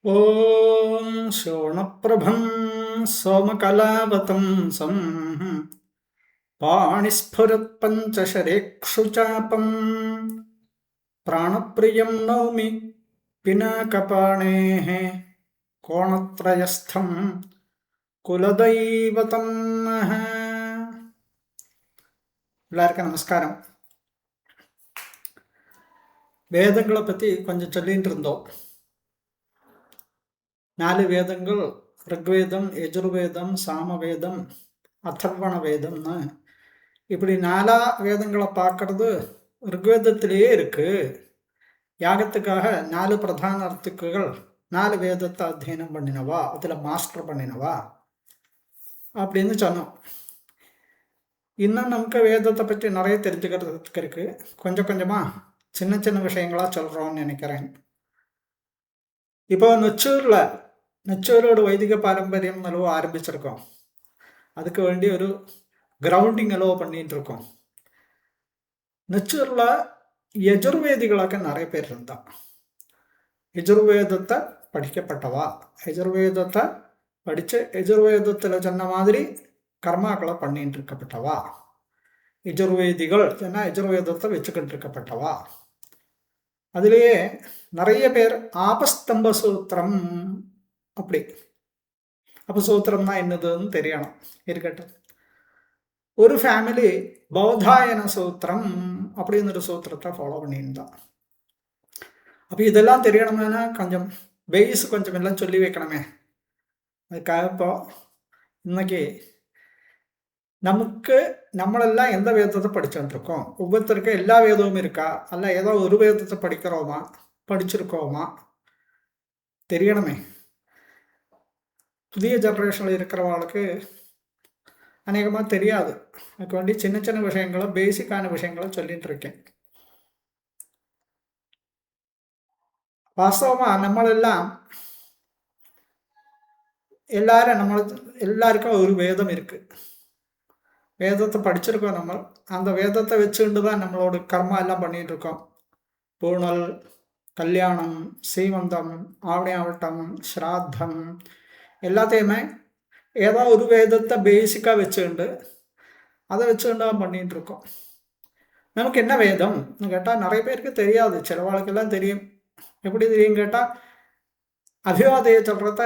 ॐ शोणप्रभं सोमकलावतंसं पाणिस्फुरत्पञ्चशरेक्षुचापं प्राणप्रियं नौमि पिनाकपाणेः कोणत्रयस्थं കുലദൈവതം. எல்லாருக்கும் நமஸ்காரம். வேதங்களை பற்றி கொஞ்சம் சொல்லிட்டு இருந்தோம். 4 வேதங்கள், ரிக்வேதம், யஜுர்வேதம், சாமவேதம், அதர்வண வேதம்னு இப்படி 4 வேதங்களை பார்க்கறது ரிக்வேதத்திலேயே இருக்கு. யாகத்துக்காக 4 பிரதான அர்த்துக்குகள் 4 வேதத்தை அத்தியனம் பண்ணினவா, அதில் மாஸ்டர் பண்ணினவா அப்படின்னு சொன்னோம். இன்னும் நமக்கு வேதத்தை பற்றி நிறைய தெரிஞ்சுக்கிறதுக்கு இருக்கு. கொஞ்சம் கொஞ்சமாக சின்ன சின்ன விஷயங்களாக சொல்கிறோம்னு நினைக்கிறேன். இப்போ நெச்சூரோட வைதிக பாரம்பரியம் அளவு ஆரம்பிச்சிருக்கோம். அதுக்கு வேண்டி ஒரு கிரவுண்டிங் அளவு பண்ணிட்டு இருக்கோம். நெச்சூரில் யஜுர்வேதிகளாக நிறைய பேர் இருந்தா. யஜுர்வேதத்தை படிக்கப்பட்டவா, யஜுர்வேதத்தை படித்து யஜுர்வேதத்தில் சொன்ன மாதிரி கர்மாக்களை பண்ணிட்டு இருக்கப்பட்டவா, யஜுர்வேதிகள் சொன்னா யஜுர்வேதத்தை வச்சுக்கிட்டு இருக்கப்பட்டவா. அதுலேயே நிறைய பேர் ஆபஸ்தம்ப சூத்திரம் அப்படி. அப்போ சூத்திரம்னா என்னதுன்னு தெரியணும், இருக்கட்டும். ஒரு ஃபேமிலி பௌதாயன சூத்திரம் அப்படின்னு ஒரு சூத்திரத்தை ஃபாலோ பண்ணியிருந்தான். அப்போ இதெல்லாம் தெரியணும்னா கொஞ்சம் பேஸ் கொஞ்சம் எல்லாம் சொல்லி வைக்கணுமே. அதுக்காக இப்போ இன்னைக்கு நமக்கு நம்மளெல்லாம் எந்த வேதத்தை படிச்சுட்டுருக்கோம், ஒவ்வொருத்தருக்கும் எல்லா வேதமும் இருக்கா, அல்ல ஏதோ ஒரு வேதத்தை படிச்சிருக்கோமா தெரியணுமே. புதிய ஜென்ரேஷனில் இருக்கிறவங்களுக்கு அநேகமாக தெரியாது. அதுக்கு வேண்டி சின்ன சின்ன விஷயங்களை, பேசிக்கான விஷயங்களை சொல்லிட்டு இருக்கேன். வாஸ்தவமாக நம்மளெல்லாம் எல்லாருக்கும் ஒரு வேதம் இருக்கு. வேதத்தை படிச்சிருக்கோம். நம்ம அந்த வேதத்தை வச்சுட்டு தான் நம்மளோட கர்மா எல்லாம் பண்ணிட்டு இருக்கோம். பூணல், கல்யாணம், சீமந்தம், ஆவணியாவட்டம், ஸ்ராத்தம் எல்லாத்தையுமே ஏதோ ஒரு வேதத்தை பேசிக்காக வச்சுக்கிண்டு அதை வச்சுக்கிட்டு தான் பண்ணிட்டு இருக்கோம். நமக்கு என்ன வேதம்னு கேட்டால் நிறைய பேருக்கு தெரியாது. சில வாழ்க்கெல்லாம் தெரியும். எப்படி தெரியும் கேட்டால், அபிவாதையை சொல்கிறத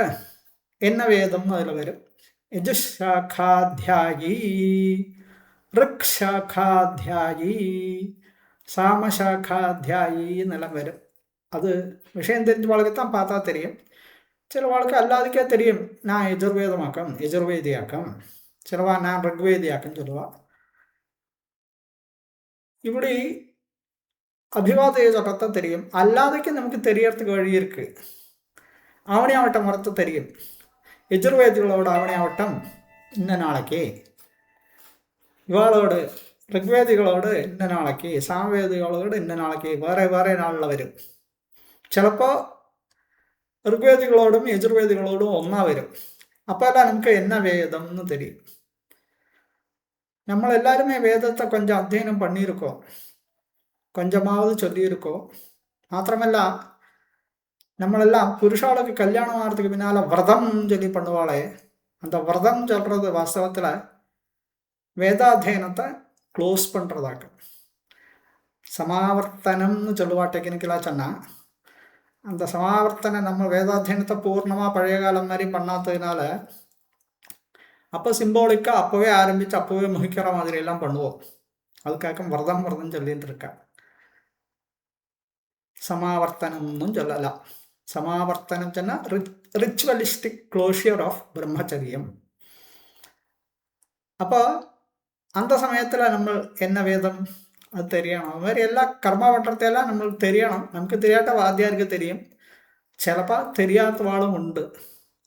என்ன வேதம்னு அதில் வரும். யஜுஷாக்காத்தியாயி, ரிக்ஷாக்காத்தியாயி, சாமசாக்காத்தியாயின்னு எல்லாம் வரும். அது விஷயம் தெரிஞ்ச வாழ்க்கை தான் பார்த்தா தெரியும். சில வாழ்க்கை அல்லாதுக்கே தெரியும். நான் யஜுர்வேதியாக்கம், சிலவா நான் ரிக்வேதியாக்கம் சொல்லுவா. இப்படி அபிவாதைய சொல்றதான் தெரியும். அல்லாதக்கு நமக்கு தெரியறதுக்கு வழி இருக்கு. ஆவணியாவட்டம் வரத்து தெரியும். யஜுர்வேதிகளோட ஆவணியாவட்டம் இந்த நாளைக்கு, இவாளோடு ரிக்வேதிகளோடு இந்த நாளைக்கு, சாமவேதிகளோடு இந்த நாளைக்கு, வேற நாளில் வரும். சிலப்போ ரிக்வேதிகளோடும் யஜுர்வேதிகளோடும் ஒன்றா வரும். அப்போல்லாம் நமக்கு என்ன வேதம்னு தெரியும். நம்ம எல்லாருமே வேதத்தை கொஞ்சம் அத்தியனம் பண்ணியிருக்கோம், கொஞ்சமாவது சொல்லியிருக்கோம். மாத்திரமல்ல, நம்மளெல்லாம் புருஷாளுக்கு கல்யாணம் ஆகிறதுக்கு பின்னால் விரதம் சொல்லி பண்ணுவாளே, அந்த விரதம் சொல்கிறது வாஸ்தவத்தில் வேதாத்தியனத்தை க்ளோஸ் பண்ணுறதாக்க. சமாவர்த்தனம்னு சொல்லுவா டெக்னிக்கலாக சொன்னால். அந்த சமாவர்த்தனை நம்ம வேதாத்தியனத்தை பூர்ணமாக பழைய காலம் மாதிரி பண்ணாததுனால அப்போ சிம்போலிக்காக அப்போவே ஆரம்பித்து அப்போவே முகிக்கிற மாதிரியெல்லாம் பண்ணுவோம். அதுக்காக விரதம் சொல்லிட்டு இருக்கா. சமாவர்த்தனம்னு சொல்லலாம். சமாவர்த்தனம் சொன்னால் ரிச்சுவலிஸ்டிக் க்ளோஷியர் ஆஃப் பிரம்மச்சரியம். அப்போ அந்த சமயத்தில் நம்ம என்ன வேதம் அது தெரியணும். அது மாதிரி எல்லா கர்மா பண்ணுறதையெல்லாம் நம்மளுக்கு தெரியணும். நமக்கு தெரியாட்ட வாத்தியாருக்கு தெரியும், சிலப்பா தெரியாத வாழும் உண்டு.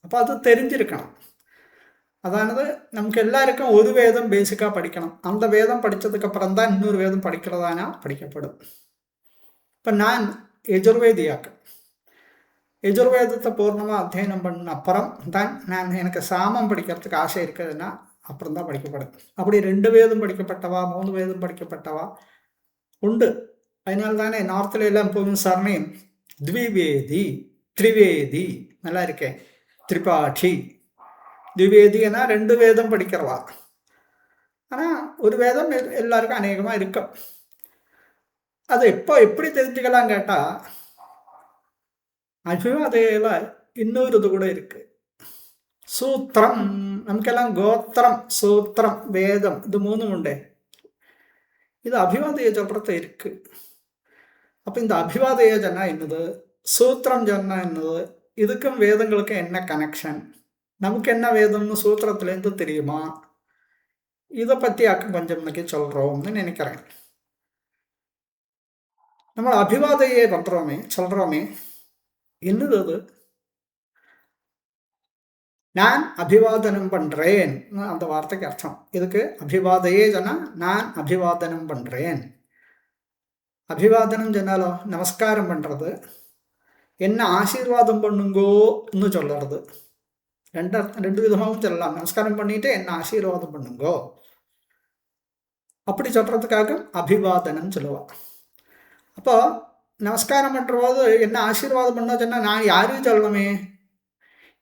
அப்போ அது தெரிஞ்சிருக்கணும். அதானது நமக்கு எல்லாருக்கும் ஒரு வேதம் பேசிக்காக படிக்கணும். அந்த வேதம் படித்ததுக்கப்புறம் தான் இன்னொரு வேதம் படிக்கிறதானா படிக்கப்படும். இப்போ நான் யஜுர்வேதியாக்கம், யஜுர்வேதத்தை பூர்ணமாக அத்தியனம் பண்ண அப்புறம் தான் எனக்கு சாமம் படிக்கிறதுக்கு ஆசை இருக்குதுன்னா அப்புறம் தான் படிக்கப்படும். அப்படி 2 வேதம் படிக்கப்பட்டவா, 3 வேதம் படிக்கப்பட்டவா உண்டு. அதனால தானே நார்த்தில் எல்லாம் எப்போதும் சர்ணையும் த்விவேதி திரிவேதி நல்லா இருக்கேன், திரிபாഠி. திவேதினா 2 வேதம் படிக்கிறவா. ஆனால் ஒரு வேதம் எல்லாருக்கும் அநேகமாக இருக்கும். அது எப்படி தெரிஞ்சுக்கலாம் கேட்டால், அபிவாதையில் இன்னொரு இது கூட இருக்கு. சூத்திரம், നമുക്കെല്ലാം ഗോത്രം, സൂത്രം, വേദം, ഇത് 3 உண்டு. இது அபிவாதைய சொல்றது இருக்கு. அப்போ இந்த அபிவாதைய சொன்னா என்னது, சூத்திரம் சொன்னா என்னது, இதுக்கும் வேதங்களுக்கும் என்ன கனெக்ஷன், நமக்கு என்ன வேதம்னு சூத்திரத்துலேருந்து தெரியுமா, இதை பற்றி கொஞ்சம் இன்னைக்கு சொல்கிறோம்னு நினைக்கிறேன். நம்ம அபிவாதையே சொல்கிறோமே என்னது அது, நான் அபிவாதனம் பண்ணுறேன் அந்த வார்த்தைக்கு அர்த்தம். இதுக்கு அபிவாதையே சொன்னால் நான் அபிவாதனம் பண்ணுறேன். அபிவாதனம் சொன்னாலோ நமஸ்காரம் பண்ணுறது, என்ன ஆசீர்வாதம் பண்ணுங்கோன்னு சொல்லுறது. ரெண்டு விதமாகவும் சொல்லலாம். நமஸ்காரம் பண்ணிட்டு என்ன ஆசீர்வாதம் பண்ணுங்கோ அப்படி சொல்கிறதுக்காக அபிவாதனம் சொல்லுவாள். அப்போ நமஸ்காரம் பண்ணுற போது என்ன ஆசீர்வாதம் பண்ண சொன்னால் நான் யாரையும் சொல்லணுமே,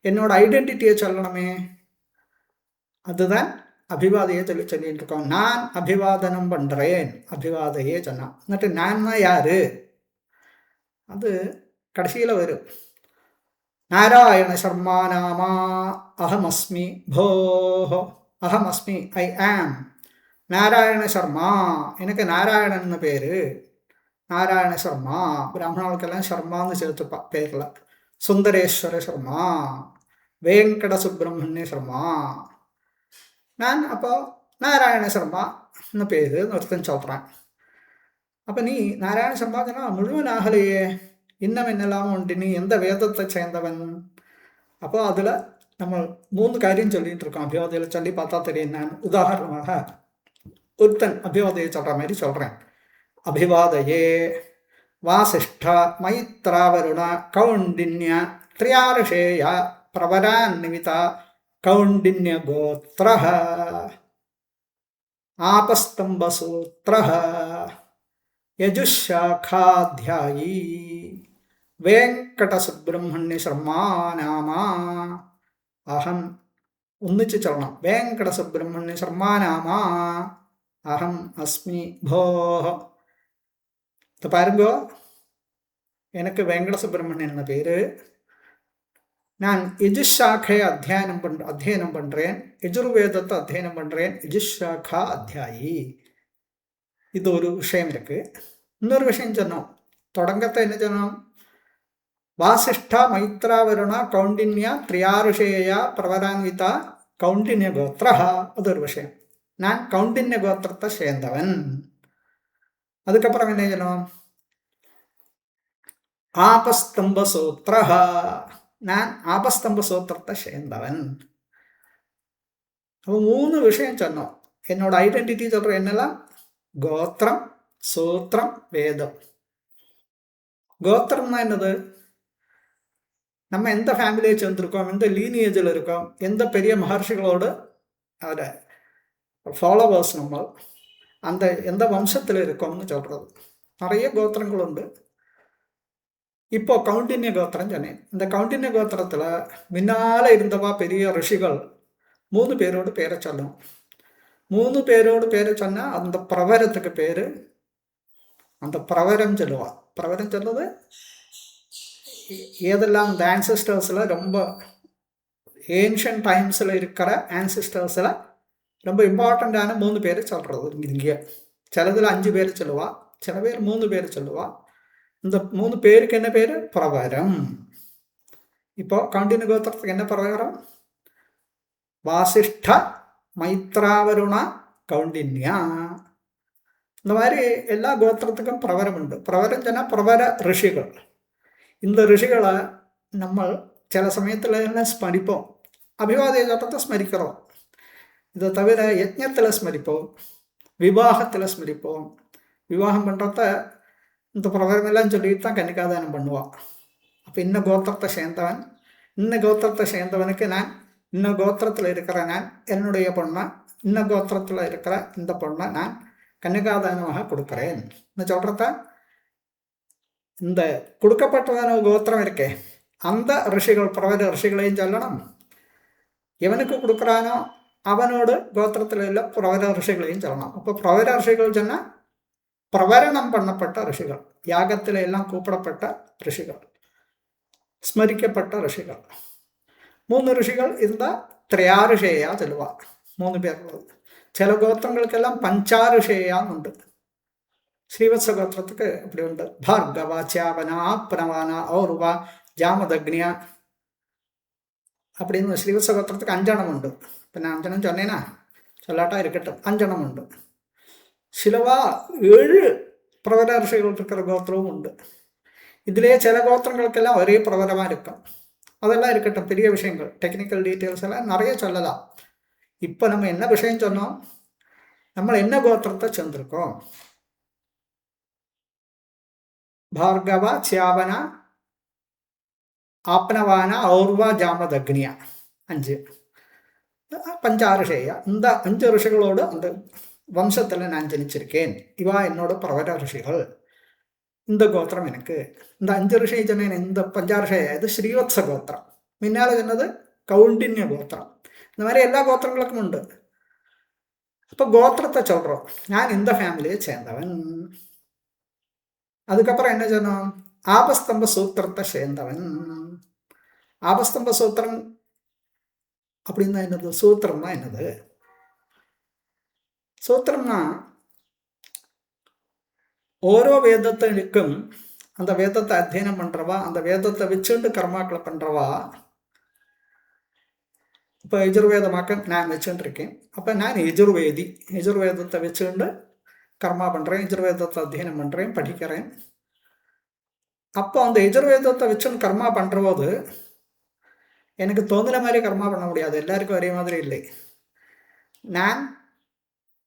என்னோட ஐடென்டிட்டியை சொல்லணுமே. அதுதான் அபிவாதையை சொல்லிட்டு இருக்கோம். நான் அபிவாதனம் பண்ணுறேன், அபிவாதையே சொன்னா. എന്നിട്ട് நான்னா யாரு, அது கடைசியில் வரும். நாராயண சர்மா நாமா அஹமஸ்மி போஹோ, அஹமஸ்மி ஐ ஆம் நாராயண சர்மா, எனக்கு நாராயணன்னு பேர். நாராயண சர்மா, பிராமணர்களுக்கெல்லாம் சர்மான்னு சேர்த்துப்பா பேரில். சுந்தரேஸ்வர சர்மா, வேங்கட சுப்பிரமணிய சர்மா. நான் அப்போ நாராயண சர்மான்னு பேருன்னு ஒருத்தன் சொல்கிறேன். அப்போ நீ நாராயண சர்மான்னா முழுவன் ஆகலையே, இன்னும் என்னெல்லாம் உண்டு, நீ எந்த வேதத்தை சேர்ந்தவன். அப்போ அதில் நம்ம 3 காரியம் சொல்லிட்டு இருக்கோம். அபிவாதையில் சொல்லி பார்த்தா தெரியும். நான் உதாரணமாக ஒருத்தன் அபிவாதையை சொல்கிற மாதிரி சொல்கிறேன். அபிவாதையே வாசிஷ்ட மைத்ராவருண கௌண்டின்ய த்ரியார்ஷேய பிரவரான்வித கௌண்டின்ய கோத்ர ஆபஸ்தம்பசூத்ர யஜுஷாகாத்யாயி வெங்கடசுப்ரமணிய சர்மா நாமா அகம். ഒന്നിച്ച് ചൊല്ലണം. വെങ്കടസുബ്രഹ്മണ്യ ശർമാ നാമ അഹം അസ്മി ഭോഹ. இப்போ பாருங்கோ, எனக்கு வெங்கட சுப்பிரமணியன் பேர். நான் யஜுஷாக்கையை அத்தியனம் பண்ணுறேன், யஜுர்வேதத்தை அத்தியனம் பண்ணுறேன், யஜுஷாக்கா அத்தியாயி. இது ஒரு விஷயம் இருக்கு. இன்னொரு விஷயம் சொன்னோம், தொடங்கத்தை என்ன சொன்னோம், வாசிஷ்டா மைத்ராவருணா கௌண்டின்யா த்ரியாருஷேயா பிரவரான்விதா கௌண்டின்ய கோத்ரா. அது ஒரு விஷயம். நான் கௌண்டின்ய கோத்திரத்தை சேர்ந்தவன். அதுக்கப்புறம் என்ன செய்யணும், ஆபஸ்தம்ப சூத்ர, நான் ஆபஸ்தம்ப சூத்திரத்தை சேர்ந்தவன். அப்போ 3 விஷயம் சொன்னோம். என்னோட ஐடென்டிட்டி சொல்கிற என்னெல்லாம், கோத்திரம், சூத்திரம், வேதம். கோத்திரம்னா என்னது, நம்ம எந்த ஃபேமிலியை சேர்ந்துருக்கோம், எந்த லீனியேஜில் இருக்கோம், எந்த பெரிய மகர்ஷிகளோடு அதை ஃபாலோவர்ஸ், நம்ம அந்த எந்த வம்சத்தில் இருக்கோம்னு சொல்கிறது. நிறைய கோத்திரங்கள் உண்டு. இப்போ கௌண்டின்ய கோத்திரம் சொன்னேன். இந்த கௌண்டின்ய கோத்திரத்தில் முன்னால் இருந்தவா பெரிய ரிஷிகள் 3 பேரோடு பேரை சொல்லணும். 3 பேரோடு பேரை சொன்னால் அந்த பிரவரத்துக்கு பேர், அந்த பிரவரம் சொல்லுவா. பிரவரம் சொல்லுவது ஏதெல்லாம் இந்த ஆன்சிஸ்டர்ஸில் ரொம்ப ஏன்ஷியன் டைம்ஸில் இருக்கிற ஆன்சிஸ்டர்ஸில் ரொம்ப இம்பார்ட்டண்ட்டான 3 பேர் சொல்கிறது. இங்கே சிலதில் 5 பேர் சொல்லுவா, சில பேர் 3 பேர் சொல்லுவா. இந்த 3 பேருக்கு என்ன பேர், பிரவரம். இப்போ கௌண்டின்ய கோத்திரத்துக்கு என்ன பிரவரம், வாசிஷ்ட மைத்ராவருண கௌண்டின்யா. இந்த மாதிரி எல்லா கோத்திரத்துக்கும் பிரவரம் உண்டு. பிரவரம் சொன்னால் பிரவர ரிஷிகள். இந்த ரிஷிகளை நம்ம சில சமயத்தில் என்ன ஸ்மரிப்போம், அபிவாதய கோத்திரத்தை ஸ்மரிக்கிறோம். இதை தவிர யஜ்ஞத்தில் ஸ்மரிப்போம், விவாகத்தில் ஸ்மரிப்போம். விவாகம் பண்ணுறத இந்த பிரவரமெல்லாம் சொல்லிட்டு தான் கன்னிகாதானம் பண்ணுவான். அப்போ இன்ன கோத்திரத்தை சேர்ந்தவன், இன்ன கோத்திரத்தை சேர்ந்தவனுக்கு நான் இன்ன கோத்திரத்தில் இருக்கிற நான் என்னுடைய பொண்ணை, இன்ன கோத்திரத்தில் இருக்கிற இந்த பொண்ணை நான் கன்னிகாதானமாக கொடுக்குறேன் சொல்கிறத. இந்த கொடுக்கப்பட்டதான கோத்திரம் இருக்கே, அந்த ரிஷிகள் பிரவர ரிஷிகளையும் சொல்லணும். எவனுக்கு கொடுக்குறானோ அவனோடு கோத்திரத்தில் உள்ள பிரவர ரிஷிகளையும் சொல்லணும். அப்போ பிரவர ரிஷிகள் சொன்னால் பிரவரணம் பண்ணப்பட்ட ரிஷிகள், யாகத்தில் எல்லாம் கூப்பிடப்பட்ட ரிஷிகள், ஸ்மரிக்கப்பட்ட ரிஷிகள். 3 ரிஷிகள் இருந்தால் ത്രയാഋഷേയ ചൊല്ലുക. 3 പേരുള്ളത്. ചില ഗോത്രങ്ങൾക്കെല്ലാം പഞ്ചാഋഷേയാന്നുണ്ട്. ശ്രീവത്സ ഗോത്രத்துக்கு அப்படி உண்டு. ഭാർഗവ, ച്യാവന, ആപ്നവാന, ഔർവ, ജാമദഗ്നിയ அப்படின்னு ശ്രീവത്സ ഗോത്രத்துக்கு 5 എണ്ണമുണ്ട്. പിന്നെ 5 എണ്ണം ചൊന്നേനാ ചൊല്ലാട്ടാ ഇരിക്കട്ടെ. 5 എണ്ണമുണ്ട്. ശിലവ 7 പ്രവര ഋഷികൾ இருக்கிற கோத்திரமும் உண்டு. இதிலே சில கோத்திரங்களுக்கெல்லாம் ஒரே பிரபலமாக இருக்கும். அதெல்லாம் இருக்கட்டும், பெரிய விஷயங்கள், டெக்னிக்கல் டீட்டெயில்ஸ் எல்லாம் நிறைய சொல்லலாம். இப்போ நம்ம என்ன விஷயம் சொன்னோம், நம்ம என்ன கோத்திரத்தை சேர்ந்திருக்கோம். ഭാർഗവ, ച്യാവന, ആപ്നവാന, ഔർവ, ജാമദഗ്നിയ 5 பஞ்சாரிஷேயா. இந்த 5 ரிஷிகளோடு அந்த வம்சத்தில் நான் ஜனிச்சிருக்கேன். இவா என்னோட பிரவர ரிஷிகள். இந்த கோத்திரம் எனக்கு. இந்த 5 ரிஷி சொன்னேன். இந்த பஞ்சாரிஷேயா இது ஸ்ரீவத்ச கோத்திரம். முன்னால சொன்னது கௌண்டின்ய கோத்திரம். இந்த மாதிரி எல்லா கோத்திரங்களுக்கும் உண்டு. இப்போ கோத்திரத்தை சொல்கிறோம். நான் இந்த ஃபேமிலியை சேர்ந்தவன். அதுக்கப்புறம் என்ன சொன்னோம், ஆபஸ்தம்ப சூத்திரத்தை சேர்ந்தவன். ஆபஸ்தம்ப சூத்திரம் அப்படின்னா என்னது, சூத்திரம்னா என்னது? சூத்திரம்னா ஓரோ வேதத்திற்கும் அந்த வேதத்தை அத்தியனம் பண்ணுறவா, அந்த வேதத்தை வச்சுண்டு கர்மாக்களை பண்ணுறவா. இப்போ யஜுர்வேதமாக்க நான் வச்சுட்டு இருக்கேன். அப்போ நான் யஜுர்வேதி. யஜுர்வேதத்தை வச்சுண்டு கர்மா பண்ணுறேன், யஜுர்வேதத்தை அத்தியனம் பண்ணுறேன், படிக்கிறேன். அப்போ அந்த யஜுர்வேதத்தை வச்சுன்னு கர்மா பண்ணுறபோது எனக்கு தோணுன மாதிரி கர்மா பண்ண முடியாது. எல்லாருக்கும் ஒரே மாதிரி இல்லை. நான்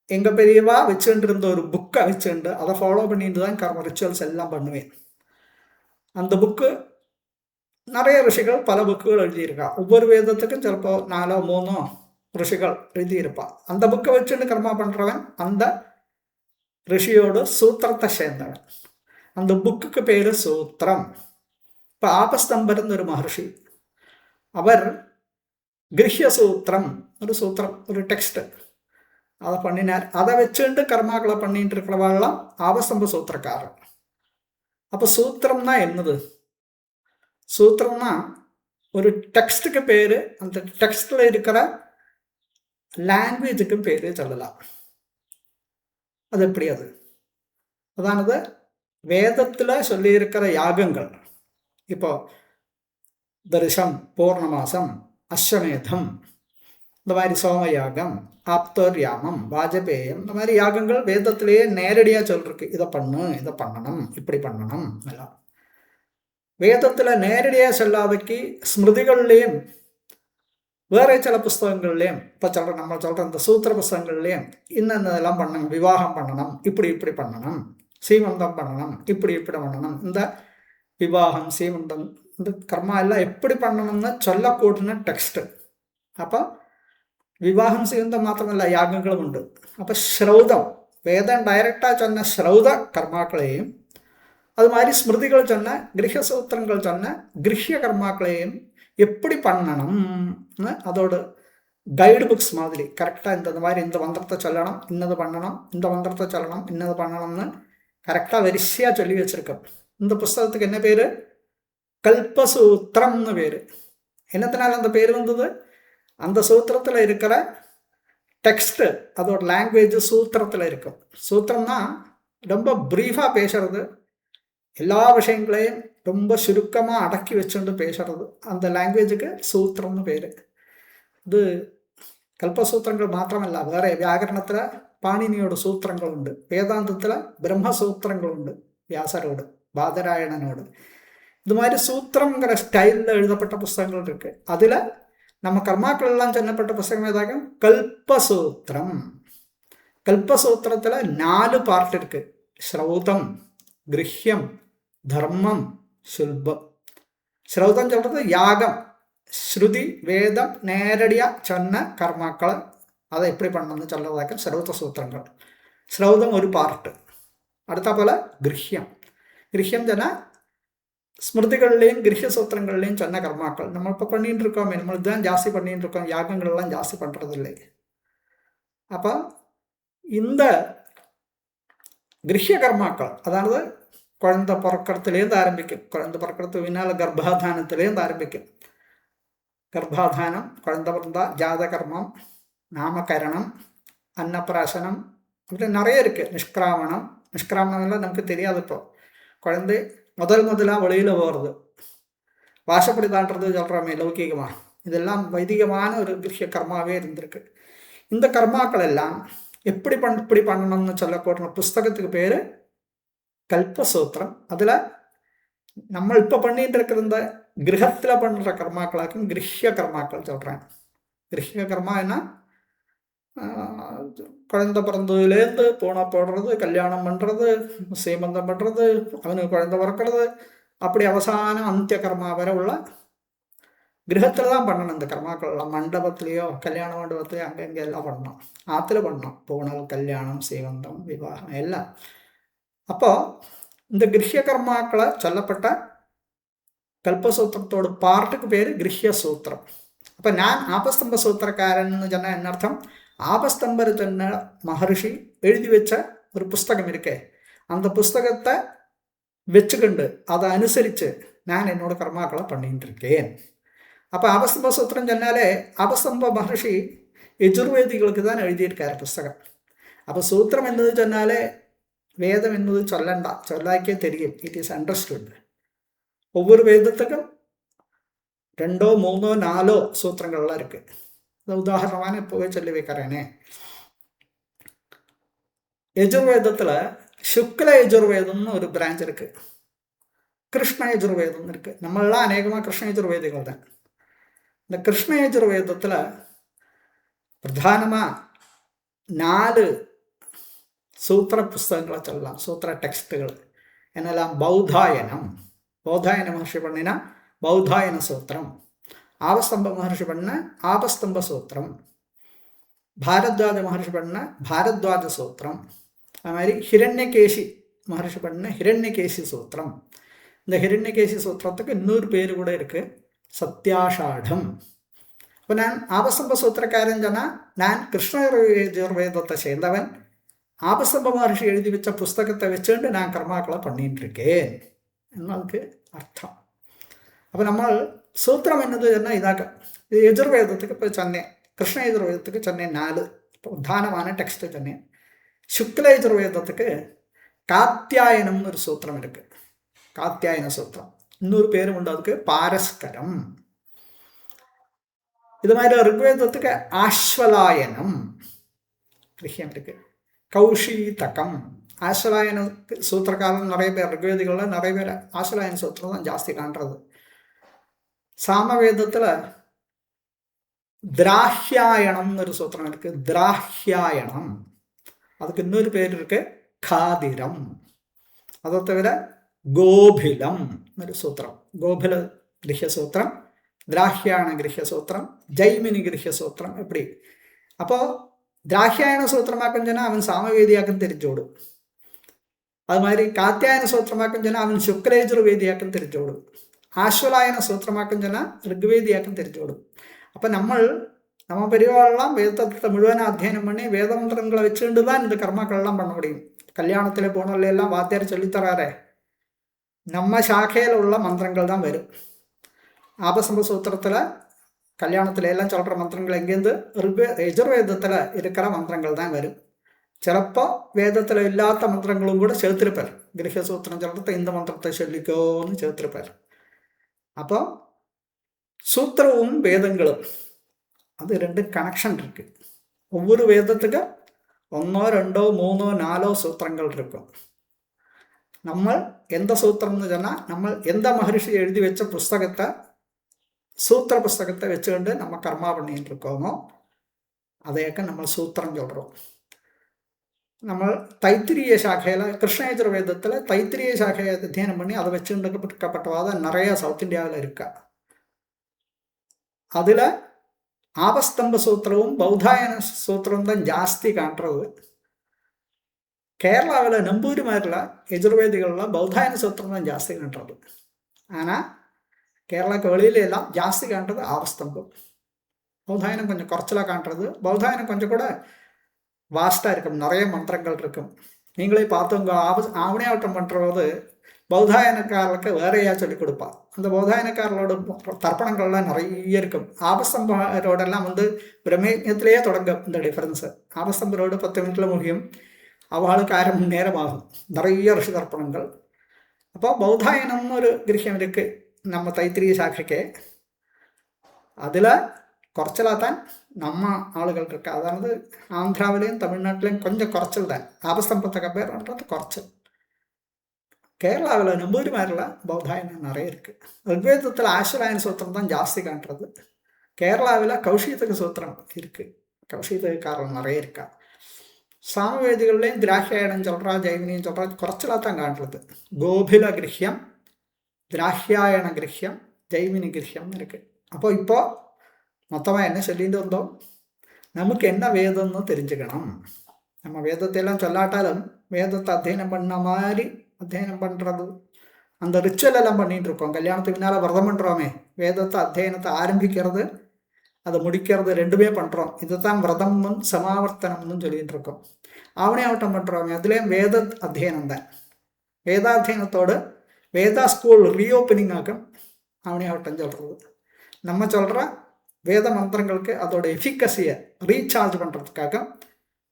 எங்கள் பெரியவா வச்சுட்டு இருந்த ஒரு புக்கை வச்சுண்டு அதை ஃபாலோ பண்ணிட்டு தான் கர்ம ரிச்சுவல்ஸ் எல்லாம் பண்ணுவேன். அந்த புக்கு நிறைய ரிஷிகள் பல புக்குகள் எழுதியிருக்கா. ஒவ்வொரு வேதத்துக்கும் சிலப்போ 4 3 ரிஷிகள் எழுதியிருப்பா. அந்த புக்கை வச்சுட்டு கர்மா பண்ணுறவன் அந்த ரிஷியோட சூத்திரத்தை சேர்ந்தவன். அந்த புக்குக்கு பேர் சூத்திரம். இப்போ ஆபஸ்தம்பர்னு ஒரு மகர்ஷி, அவர் கிரஹ்ய சூத்திரம் ஒரு சூத்திரம், ஒரு டெக்ஸ்ட் அதை பண்ணினார். அதை வச்சுட்டு கர்மாக்களை பண்ணிட்டு இருக்கிறவாள்லாம் ஆபஸ்தம்ப சூத்திரக்காரர். அப்போ சூத்திரம்னா என்னது? சூத்திரம்னா ஒரு டெக்ஸ்ட்டுக்கு பேர், அந்த டெக்ஸ்டில் இருக்கிற லாங்குவேஜுக்கும் பேர் சொல்லலாம். அது எப்படி? அதானது வேதத்தில் சொல்லியிருக்கிற யாகங்கள். இப்போ தரிசம், பூர்ணமாசம், அஸ்வமேதம், இந்த மாதிரி சோமயாகம், ஆப்தோர்யாமம், வாஜபேயம், இந்த மாதிரி யாகங்கள் வேதத்திலேயே நேரடியாக சொல்லிருக்கு. இதை பண்ணு, இதை பண்ணணும், இப்படி பண்ணணும் எல்லாம். வேதத்தில் நேரடியாக சொல்லாதக்கு ஸ்மிருதிகள்லேயும் வேற சில புஸ்தகங்கள்லேயும், இப்போ நம்ம சொல்கிற இந்த சூத்திர புஸ்தகங்கள்லேயும் இன்னென்னதெல்லாம் பண்ணணும், விவாகம் பண்ணணும், இப்படி இப்படி பண்ணணும், சீமந்தம் பண்ணணும், இப்படி இப்படி பண்ணணும். இந்த விவாகம், சீமந்தம், இந்த கர்மா எல்லாம் எப்படி பண்ணணும்னு சொல்லக்கூடன டெக்ஸ்ட்டு. அப்போ விவாகம் சீமந்தம் മാത്രമല്ല യാഗങ്ങളും ഉണ്ട്. അപ്പോൾ ശ്രൗതം, വേദം ഡയറക്റ്റാக சொன்ன ശ്രൗത கர்மாக்களையும், அது மாதிரி ஸ்மிருதிகள் சொன்ன கிரஹ சூத்திரங்கள் சொன்ன கிரஹ்ய கர்மாக்களையும் எப்படி பண்ணணும்னு அதோட கைடு புக்ஸ் மாதிரி கரெக்டாக இந்த மாதிரி இந்த மந்திரத்தை சொல்லணும், இன்னது பண்ணணும், இந்த மந்திரத்தை சொல்லணும், இன்னது பண்ணணும்னு கரெக்டாக வரிசையாக சொல்லி வச்சுருக்கோம். இந்த புஸ்தகத்துக்கு என்ன பேர்? கல்பசூத்திரம்னு பேர். என்னத்தினால அந்த பேர் வந்தது? அந்த சூத்திரத்தில் இருக்கிற டெக்ஸ்ட்டு, அதோட லாங்குவேஜ் சூத்திரத்தில் இருக்கும். சூத்திரம்னா ரொம்ப ப்ரீஃபாக பேசுறது, எல்லா விஷயங்களையும் ரொம்ப சுருக்கமாக அடக்கி வச்சுட்டு பேசுறது. அந்த லாங்குவேஜுக்கு சூத்திரம்னு பேர். இது கல்பசூத்திரங்கள் மாத்திரமல்ல, வேற வியாகரணத்தில் பாணினியோட சூத்திரங்கள் உண்டு, வேதாந்தத்தில் பிரம்மசூத்திரங்கள் உண்டு, வியாசரோடு பாதராயணனோடு. இது மாதிரி சூத்திரங்கிற ஸ்டைலில் எழுதப்பட்ட புஸ்தகங்கள் இருக்கு. அதில் நம்ம கர்மாக்கள் எல்லாம் சொல்லப்பட்ட புஸ்தகம் ஏதாக கல்பசூத்திரம். கல்பசூத்திரத்தில் 4 பார்ட் இருக்கு. ஸ்ரௌதம், கிரஹ்யம், தர்மம், சுல்பம். ஸ்ரௌதம் சொல்றது யாகம், ஸ்ருதி வேதம் நேரடியாக சொன்ன கர்மாக்களை அதை எப்படி பண்ணணும்னு சொல்றதாக்க ஸ்ரௌத சூத்திரங்கள். ஸ்ரௌதம் ஒரு பார்ட்டு. அடுத்த போல கிரஹ்யம். கிரஹ்யம் சொன்னால் ஸ்மிருதிகள்லையும் கிரகிய சூத்திரங்கள்லையும் சொன்ன கர்மாக்கள் நம்ம இப்போ பண்ணிட்டு இருக்கோமே, நம்ம இதுதான் ஜாஸ்தி பண்ணிட்டு இருக்கோம், யாகங்கள்லாம் ஜாஸ்தி பண்ணுறதில்லை. அப்போ இந்த கிரகிய கர்மாக்கள், அதாவது குழந்தை பிறக்கிறதுலேருந்து ஆரம்பிக்கும், குழந்தை பிறக்கிறதுக்கு பின்னால் கர்ப்பாதானத்துலேருந்து ஆரம்பிக்கும். கர்ப்பாதானம், குழந்தை பிறந்தா ஜாதகர்மம், நாமகரணம், அன்னப்பிராசனம், அப்படி நிறைய இருக்குது. நிஷ்கிராமணம் எல்லாம் நமக்கு தெரியாது. இப்போ குழந்தை முதலாக வெளியில் போகிறது, வாசப்படி தாண்டது சொல்கிறோமே லௌகிகமாக, இதெல்லாம் வைதிகமான ஒரு கிரகிய கர்மாவே இருந்திருக்கு. இந்த கர்மாக்கள் எல்லாம் இப்படி பண்ணணும்னு சொல்லக்கூடிய புஸ்தகத்துக்கு பேர் கல்பசூத்திரம். அதில் நம்ம இப்போ பண்ணிட்டு இருக்கிற இந்த கிரகத்தில் பண்ணுற கர்மாக்களாக்கும் கிரகிய கர்மாக்கள் சொல்கிறாங்க. கிரகிய கர்மா என்ன, குழந்தை பிறந்ததுலேருந்து பூனை போடுறது, கல்யாணம் பண்ணுறது, சீமந்தம் பண்ணுறது, அவனுக்கு குழந்தை பிறக்கிறது, அப்படி அவசானம் அந்திய கர்மா வரை உள்ள கிரகத்தில் தான் பண்ணணும் இந்த கர்மாக்கள்லாம். மண்டபத்துலேயோ கல்யாண மண்டபத்துலையோ அங்கே எல்லாம் பண்ணணும், ஆற்றுல பண்ணணும். பூனல், கல்யாணம், சீமந்தம், விவாகம் எல்லாம். அப்போது இந்த கிரகிய கர்மாக்களை சொல்லப்பட்ட കൽപ്പസൂത്രത്തോട് പാർട്ടിക്ക് പേര് ഗൃഹ്യസൂത്രം. അപ്പം ഞാൻ ആപസ്തംഭ സൂത്രക്കാരൻ എന്ന് ചെന്നാൽ എന്നർത്ഥം, ആപസ്തംഭർ തന്നെ മഹർഷി എഴുതി വെച്ച ഒരു പുസ്തകം ഇരിക്കേ, அந்த புஸ்தகத்தை வச்சுக்கிண்டு அதை அனுசரித்து நான் என்னோட கர்மாக்களை பண்ணிட்டு இருக்கேன். அப்போ ஆபஸ்தம்ப சூத்திரம் சொன்னாலே ஆபஸ்தம்ப மகர்ஷி யஜுர்வேதிகளுக்கு தான் எழுதியிருக்காரு புஸ்தகம். அப்போ சூத்திரம் என்னது சொன்னாலே வேதம் என்னது சொல்லண்டா, சொல்லாக்கே தெரியும், இட் இஸ் அண்டர்ஸ்டுட். ஒவ்வொரு வேதத்துக்கும் 2, 3, 4 சூத்திரங்கள்லாம் இருக்கு. உதாரணமான இப்போவே சொல்லி வைக்கிறேனே, யஜுர்வேதத்தில் சுக்ல யஜுர்வேதம்னு ஒரு பிரான்ச் இருக்கு, கிருஷ்ண யஜுர்வேதம் இருக்கு. நம்மளாம் அநேகமாக கிருஷ்ண யஜுர்வேதிகள் தான். இந்த கிருஷ்ண யஜுர்வேதத்தில் பிரதானமாக 4 சூத்திர புஸ்தகங்களை சொல்லலாம், சூத்திர டெக்ஸ்ட்டுகள். என்னெல்லாம்? பௌதாயன மகர்ஷி பண்ணினா பௌதாயன சூத்திரம், ஆபஸ்தம்ப மகர்ஷி பண்ண ஆபஸ்தம்ப சூத்திரம், பாரத்வாஜ மகர்ஷி பண்ண பாரத்வாஜ சூத்திரம், அது மாதிரி ஹிரண்யகேசி மகர்ஷி பண்ண ஹிரண்யகேசி சூத்திரம். இந்த ஹிரண்யகேசி சூத்திரத்துக்கு இன்னொரு பேர் கூட இருக்குது, சத்யாஷாடம். இப்போ நான் ஆபஸ்தம்ப சூத்திரக்காரன் சொன்னால் நான் கிருஷ்ண யஜுர்வேதத்தை சேர்ந்தவன், ஆபஸ்தம்ப மகர்ஷி எழுதி வச்ச புஸ்தகத்தை வச்சுட்டு நான் கர்மாக்களை பண்ணிட்டு இருக்கேன் എന്നതുക്ക് അർത്ഥം. അപ്പോൾ നമ്മൾ സൂത്രം എന്നത് തന്നെ ഇതാക്ക. ഇത് യജുർവേദத்துக்கு ഇപ്പോൾ ചെന്നൈ, കൃഷ്ണ യജുർവേദத்துக்கு ചെന്നൈ 4 പ്രധാനமான ടെക്സ്റ്റ് ചെന്നൈ. ശുക്ല യജുർവേദத்துக்கு കാത്യായനം എന്നൊരു സൂത്രം ഇருக்கு, കാത്യായന സൂത്രം. இன்னொரு பேரும் உண்டு, அதுக்கு பாரஸ்கரம். இது மாதிரி ഋഗ്വേദத்துக்கு ஆஸ்வலாயனம் கிரகியம் இருக்கு, கௌஷீதகம். ஆஸ்வலாயன சூத்திரக்காரன் நிறைய பேர், ഋഗ്വേദിகளில் நிறைய பேர் ஆஸ்வலாயன சூத்திரம் தான் ஜாஸ்தி காண்றது. சாமவேதத்தில் திராஹ்யாயணம்னு ஒரு சூத்திரம் இருக்கு, திராஹ்யாயணம். அதுக்கு இன்னொரு பேர் இருக்கு, காதிரம். அதை தவிர கோபிலம் ஒரு சூத்திரம், கோபில கிரகிய சூத்திரம், திராஹ்யாயண கிரகிய சூத்திரம், ஜைமினி கிரகிய சூத்திரம். எப்படி? அப்போ திராஹ்யாயண சூத்திரமாக்கும் சொன்னால் அவன் சாமவேதியாக்கும் தெரிஞ்சோடும். அது மாதிரி காத்தியாயன சூத்திரமாக்கும் சொன்னால் அவன் சுக்ரேஜுர்வேதியாக்கும் தெரிஞ்சோடும். ஆஸ்வலாயன சூத்திரமாக்கும் சொன்னால் ഋഗ്വേദിയാக்கும் தெரிஞ்சோடும். அப்போ நம்ம பெரியவாளெல்லாம் வேதத்தை முழுவதும் அத்தியனம் பண்ணி வேத மந்திரங்களை வச்சுட்டு தான் இந்த கர்மாக்கள்லாம் பண்ண முடியும். கல்யாணத்தில் போனதுல எல்லாம் வாத்தியார் சொல்லித்தராரே, நம்ம சாக்கையில் உள்ள மந்திரங்கள் தான் வரும். ஆபஸ்தம்ப சூத்திரத்தில் கல்யாணத்தில் எல்லாம் சொல்கிற மந்திரங்கள் எங்கேருந்து? யஜுர்வேதத்தில் இருக்கிற மந்திரங்கள் தான் வரும். ചിലപ്പോൾ വേദത്തിൽ ഇല്ലാത്ത മന്ത്രങ്ങളും കൂടെ ചേർത്തിരിപ്പാർ. ഗൃഹസൂത്രം ചിലപ്പോൾ இந்த മന്ത്രത്തെ ചൊല്ലിക്കോന്ന് ചേർത്തിരിപ്പാർ. അപ്പോൾ சூத்திரവും வேதங்களும் அது 2 கனெக்ஷன் இருக்கு. ஒவ்வொரு வேதத்துக்கு 1, 2, 3, 4 சூத்திரங்கள் இருக்கும். നമ്മൾ எந்த சூத்திரம்னு சொன்னால், நம்ம எந்த மகரிஷி எழுதி வச்ச புஸ்தகத்தை, சூத்திர புஸ்தகத்தை வச்சுக்கிண்டு நம்ம கர்மா பண்ணிட்டு இருக்கோமோ அதையக்க நம்ம சூத்திரம் சொல்கிறோம். നമ്മൾ തൈത്തിരീയ ശാഖയിൽ, கிருஷ்ண யஜுர்வேதத்தில் தைத்திரிய சாக்கையை அத்தியனம் பண்ணி அதை வச்சுக்கப்பட்டவாத நிறைய சவுத் இந்தியாவில் இருக்கா. அதில் ஆபஸ்தம்ப சூத்திரமும் பௌதாயன சூத்திரமும் தான் ஜாஸ்தி காட்டுறது. கேரளாவில் நம்பூரிமாரில் யஜுர்வேதிகளில் பௌதாயன சூத்திரம் தான் ஜாஸ்தி காட்டுறது. ஆனால் கேரளாக்கு வெளியில எல்லாம் ஜாஸ்தி காண்றது ஆபஸ்தம்பம். பௌதாயனம் கொஞ்சம் குறைச்சலாக காண்றது. பௌதாயனம் கொஞ்சம் கூட வாஸ்டாக இருக்கும், நிறைய மந்திரங்கள் இருக்கும். நீங்களே பார்த்துங்க, ஆவணியாவட்டம் பண்ணுறது பௌதாயனக்காரர்களுக்கு வேறையா சொல்லிக் கொடுப்பா. அந்த பௌதாயனக்காரர்களோட தர்ப்பணங்கள்லாம் நிறைய இருக்கும். ஆபஸ்தம்பரோடெல்லாம் பிரம்மயத்திலேயே தொடங்கும் இந்த டிஃபரன்ஸு. ஆபஸ்தம்பரோடு 10 மினிட்ல முடியும், அவளுக்கு 1/2 மணி நேரம் ஆகும். நிறைய ரிஷி தர்ப்பணங்கள். அப்போ பௌதாயனம்னு ஒரு கிரகம் இருக்குது நம்ம தைத்திரிய சாக்கைக்கு. அதில் குறைச்சலாக தான் நம்ம ஆளுகள் இருக்கு. அதாவது ஆந்திராவிலையும் தமிழ்நாட்டிலையும் கொஞ்சம் குறைச்சல் தான். ஆபஸ்தம்பத்தை கம்பேர் பண்ணுறது குறைச்சல். கேரளாவில் நம்பூரிமாரில் பௌதாயனம் நிறைய இருக்குது. ரிக்வேதத்தில் ஆஸ்வராயன சூத்திரம் தான் ஜாஸ்தி காண்றது. கேரளாவில் கௌஷிதக சூத்திரம் இருக்குது, கௌஷிதகாரர்கள் நிறைய இருக்கா. சாமவேதிகள்லேயும் திராஹ்யாயனம் சொல்கிறா, ஜெய்மினியும் சொல்கிறா, குறைச்சலாக தான் காண்றது. கோபில கிரகியம், திராஹ்யாயன கிரகியம், ஜெய்மினி கிரகியம்னு இருக்குது. அப்போ இப்போ மொத்தமாக என்ன சொல்லிட்டு வந்தோம்? நமக்கு என்ன வேதம்னு தெரிஞ்சுக்கணும். நம்ம வேதத்தையெல்லாம் சொல்லாட்டாலும் வேதத்தை அத்தியனம் பண்ண மாதிரி அத்தியனம் பண்ணுறது, அந்த ரிச்சுவல் எல்லாம் பண்ணிட்டு இருக்கோம். கல்யாணத்துக்கு முன்னால் விரதம் பண்ணுறோமே, வேதத்தை அத்தியனத்தை ஆரம்பிக்கிறது அதை முடிக்கிறது ரெண்டுமே பண்ணுறோம். இதுதான் விரதம்னு சமாவர்த்தனம்னு சொல்லிட்டு இருக்கோம். ஆவணியாவட்டம் பண்ணுறோமே, அதுலேயும் வேத அத்தியனம் தான். வேதாத்தியனத்தோடு வேதா ஸ்கூல் ரீஓப்பனிங் ஆகும் ஆவணியாவட்டம் சொல்கிறது. நம்ம சொல்கிற வேத மந்திரங்களுக்கு அதோட எஃபிகசியை ரீசார்ஜ் பண்ணுறதுக்காக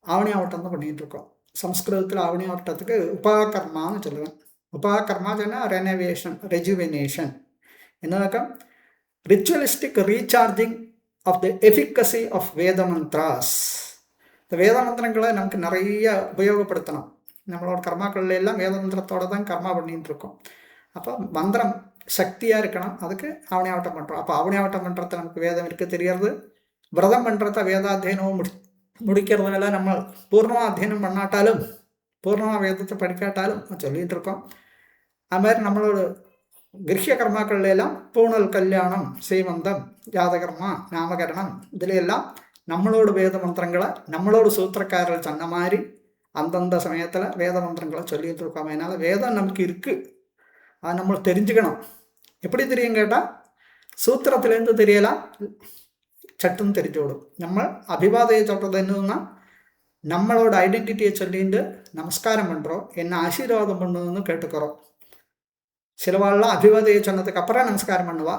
ஆவணியாவட்டம் தான் பண்ணிகிட்டு இருக்கோம். சம்ஸ்கிருதத்தில் ஆவணியாவட்டத்துக்கு உபாகர்மான்னு சொல்லுவேன். உபாகர்மா சொன்னால் ரெனோவேஷன், ரெஜுவினேஷன். என்னக்கா ritualistic recharging of the efficacy of Veda mantras. இந்த வேத மந்திரங்களை நமக்கு நிறைய உபயோகப்படுத்தணும். நம்மளோட கர்மாக்கள் எல்லாம் வேத மந்திரத்தோடு தான் கர்மா பண்ணிட்டு இருக்கோம். அப்போ மந்திரம் சக்தியாக இருக்கணும், அதுக்கு ஆவணியாவட்டம் பண்ணுறோம். அப்போ ஆவணியாவட்டம் பண்ணுறத நமக்கு வேதம் இருக்குது தெரியாது. விரதம் பண்ணுறத வேதாத்தியனமும் முடிக்கிறதுனால நம்ம பூர்ணமாக அத்தியனம் பண்ணாட்டாலும் பூர்ணமாக வேதத்தை படிக்காட்டாலும் சொல்லிகிட்டு இருக்கோம். அதுமாதிரி நம்மளோட கிரகிய கர்மாக்கள் எல்லாம் பூணல், கல்யாணம், சீமந்தம், ஜாதகர்மா, நாமகரணம், இதில் எல்லாம் நம்மளோட வேத மந்திரங்களை நம்மளோட சூத்திரக்காரர்கள் சொன்ன மாதிரி அந்தந்த சமயத்தில் வேத மந்திரங்களை சொல்லிகிட்டு இருக்கோம். அதனால் வேதம் நமக்கு இருக்குது, அது நம்ம தெரிஞ்சுக்கணும். எப்படி தெரியும் கேட்டால் சூத்திரத்துலேருந்து தெரியலாம், சட்டுன்னு தெரிஞ்சு விடும். நம்ம அபிவாதையை சொல்கிறது என்னன்னா, நம்மளோட ஐடென்டிட்டியை சொல்லிட்டு நமஸ்காரம் பண்ணுறோம், என்ன ஆசீர்வாதம் பண்ணுன்னு கேட்டுக்கிறோம். சிலவாள்லாம் அபிவாதையை சொன்னதுக்கு அப்புறம் நமஸ்காரம் பண்ணுவா,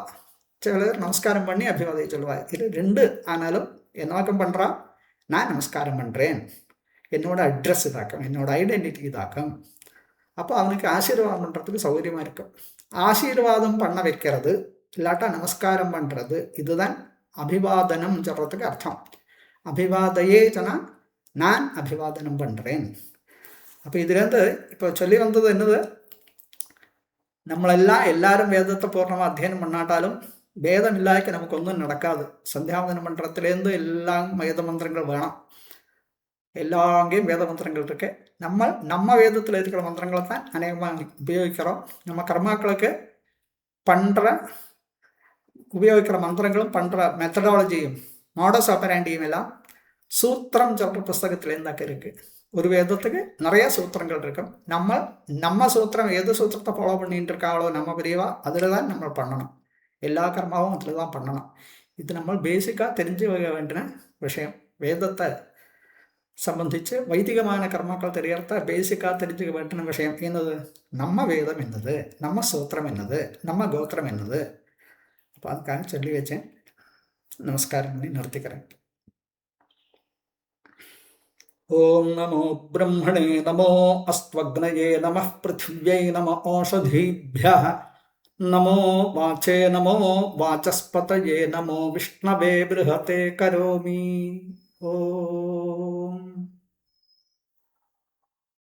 சிலர் நமஸ்காரம் பண்ணி அபிவாதையை சொல்லுவா. இது ரெண்டு ஆனாலும் என்னவாக்கம் பண்ணுறா, நான் நமஸ்காரம் பண்ணுறேன், என்னோட அட்ரஸ் இதாக்கம், என்னோட ஐடென்டிட்டி இதாக்கம். அப்போ அவனுக்கு ஆசீர்வாதம் பண்ணுறதுக்கு சௌகரியமாக இருக்கும். ஆசீர்வாதம் பண்ண வைக்கிறது இல்லாட்டா நமஸ்காரம் பண்ணுறது, இதுதான் அபிவாதனம் சொல்கிறதுக்கு அர்த்தம். அபிவாதையே சொன்னால் நான் அபிவாதனம் பண்ணுறேன். அப்போ இதுலேருந்து இப்போ சொல்லி வந்தது என்னது, எல்லாரும் வேதத்தை பூர்ணமாக அத்தியனம் பண்ணாட்டாலும் வேதம் இல்லாத நமக்கு ஒன்றும் நடக்காது. சந்தியாவதனம் பண்ணுறதுலேருந்து எல்லாம் வேத மந்திரங்கள் வேணும். எல்லாங்கேயும் வேத மந்திரங்கள் இருக்கு. நம்ம வேதத்தில் இருக்கிற மந்திரங்களை தான் அநேகமாக உபயோகிக்கிறோம். நம்ம கர்மாக்களுக்கு உபயோகிக்கிற மந்திரங்களும் பண்ணுற மெத்தடாலஜியும் மாடஸ் ஆப்பராண்டியும் எல்லாம் சூத்திரம் சொல்கிற புஸ்தகத்துலேருந்தாக்க இருக்குது. ஒரு வேதத்துக்கு நிறைய சூத்திரங்கள் இருக்கும். நம்ம சூத்திரம் எது சூத்திரத்தை ஃபாலோ பண்ணிட்டு இருக்காங்களோ நம்ம பிரிவா, அதில் தான் நம்ம பண்ணணும். எல்லா கர்மாவும் அதில் தான் பண்ணணும். இது நம்ம பேசிக்காக தெரிஞ்சு வேண்டின விஷயம். வேதத்தை சம்பந்திச்சு வைதிகமான கர்மாக்கள் தெரியறத பேசிக்காக தெரிஞ்சுக்க வேண்டின விஷயம் என்னது, நம்ம வேதம் என்னது, நம்ம சூத்திரம் என்னது, நம்ம கோத்திரம் என்னது. அப்போ அதுக்காக சொல்லி வச்சேன். நமஸ்காரம் பண்ணி நிறுத்திக்கிறேன். ஓம் நமோ பிரம்மணே நமோ அஸ்த்வக்னயே நம பிருத்திவ்யை நம ஓஷதீभ्यः நமோ வாச்சே நமோ வாசஸ்பதயே நமோ விஷ்ணவே பிருஹதே கரோமி. ஓம்